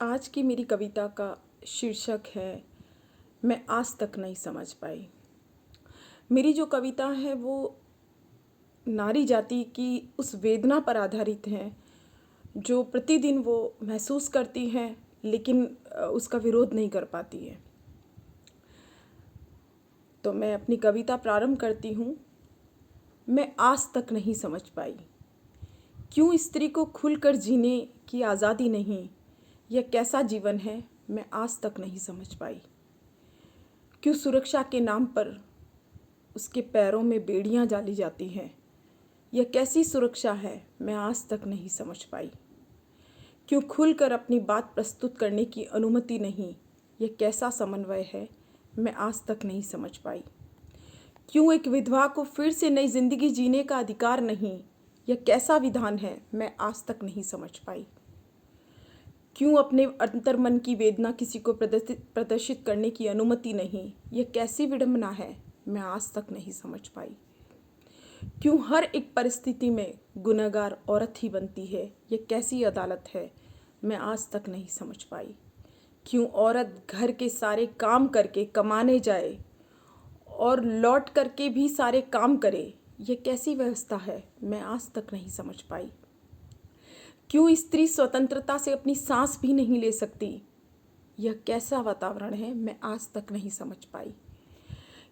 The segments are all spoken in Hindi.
आज की मेरी कविता का शीर्षक है मैं आज तक नहीं समझ पाई। मेरी जो कविता है वो नारी जाति की उस वेदना पर आधारित है जो प्रतिदिन वो महसूस करती हैं, लेकिन उसका विरोध नहीं कर पाती है। तो मैं अपनी कविता प्रारंभ करती हूँ। मैं आज तक नहीं समझ पाई, क्यों स्त्री को खुलकर जीने की आज़ादी नहीं। यह कैसा जीवन है, मैं आज तक नहीं समझ पाई। क्यों सुरक्षा के नाम पर उसके पैरों में बेड़ियां डाली जाती हैं। यह कैसी सुरक्षा है, मैं आज तक नहीं समझ पाई। क्यों खुलकर अपनी बात प्रस्तुत करने की अनुमति नहीं। यह कैसा समन्वय है, मैं आज तक नहीं समझ पाई। क्यों एक विधवा को फिर से नई जिंदगी जीने का अधिकार नहीं। यह कैसा विधान है, मैं आज तक नहीं समझ पाई। क्यों अपने अंतर्मन की वेदना किसी को प्रदर्शित करने की अनुमति नहीं। यह कैसी विडंबना है, मैं आज तक नहीं समझ पाई। क्यों हर एक परिस्थिति में गुनहगार औरत ही बनती है। यह कैसी अदालत है, मैं आज तक नहीं समझ पाई। क्यों औरत घर के सारे काम करके कमाने जाए और लौट करके भी सारे काम करे। यह कैसी व्यवस्था है, मैं आज तक नहीं समझ पाई। क्यों स्त्री स्वतंत्रता से अपनी सांस भी नहीं ले सकती। यह कैसा वातावरण है, मैं आज तक नहीं समझ पाई।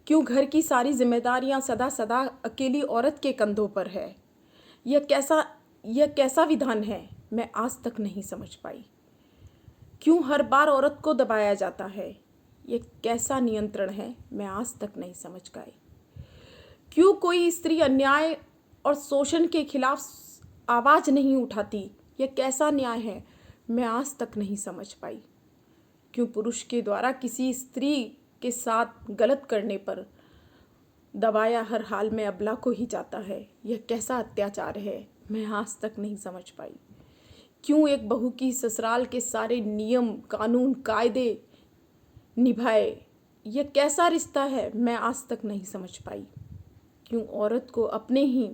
क्यों घर की सारी जिम्मेदारियां सदा सदा अकेली औरत के कंधों पर है। यह कैसा विधान है, मैं आज तक नहीं समझ पाई। क्यों हर बार औरत को दबाया जाता है। यह कैसा नियंत्रण है, मैं आज तक नहीं समझ पाई। क्यों कोई स्त्री अन्याय और शोषण के खिलाफ आवाज नहीं उठाती। यह कैसा न्याय है, मैं आज तक नहीं समझ पाई। क्यों पुरुष के द्वारा किसी स्त्री के साथ गलत करने पर दबाया हर हाल में अबला को ही जाता है। यह कैसा अत्याचार है, मैं आज तक नहीं समझ पाई। क्यों एक बहू की ससुराल के सारे नियम कानून कायदे निभाए। यह कैसा रिश्ता है, मैं आज तक नहीं समझ पाई। क्यों औरत को अपने ही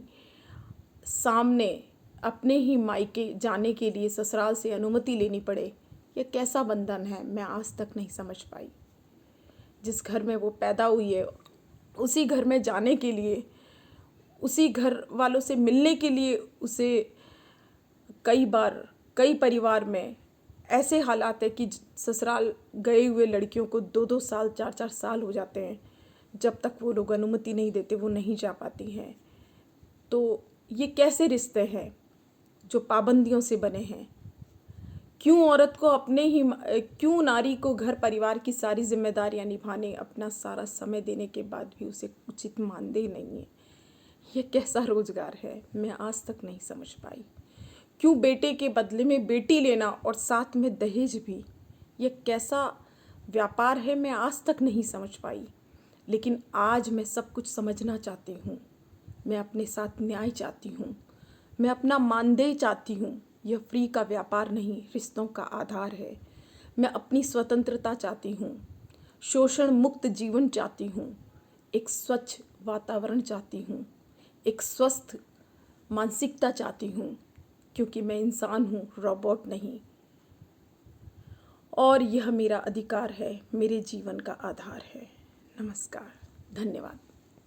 सामने अपने ही मायके जाने के लिए ससुराल से अनुमति लेनी पड़े। यह कैसा बंधन है, मैं आज तक नहीं समझ पाई। जिस घर में वो पैदा हुई है उसी घर में जाने के लिए, उसी घर वालों से मिलने के लिए उसे कई बार कई परिवार में ऐसे हालात है कि ससुराल गए हुए लड़कियों को 2-2 साल 4-4 साल हो जाते हैं। जब तक वो लोग अनुमति नहीं देते वो नहीं जा पाती हैं। तो ये कैसे रिश्ते हैं जो पाबंदियों से बने हैं। क्यों औरत को क्यों नारी को घर परिवार की सारी जिम्मेदारियां निभाने अपना सारा समय देने के बाद भी उसे उचित मानदेय नहीं है। यह कैसा रोजगार है, मैं आज तक नहीं समझ पाई। क्यों बेटे के बदले में बेटी लेना और साथ में दहेज भी, यह कैसा व्यापार है, मैं आज तक नहीं समझ पाई। लेकिन आज मैं सब कुछ समझना चाहती हूँ। मैं अपने साथ न्याय चाहती हूँ, मैं अपना मानदेय चाहती हूँ। यह फ्री का व्यापार नहीं, रिश्तों का आधार है। मैं अपनी स्वतंत्रता चाहती हूँ, शोषण मुक्त जीवन चाहती हूँ, एक स्वच्छ वातावरण चाहती हूँ, एक स्वस्थ मानसिकता चाहती हूँ, क्योंकि मैं इंसान हूँ, रोबोट नहीं। और यह मेरा अधिकार है, मेरे जीवन का आधार है। नमस्कार, धन्यवाद।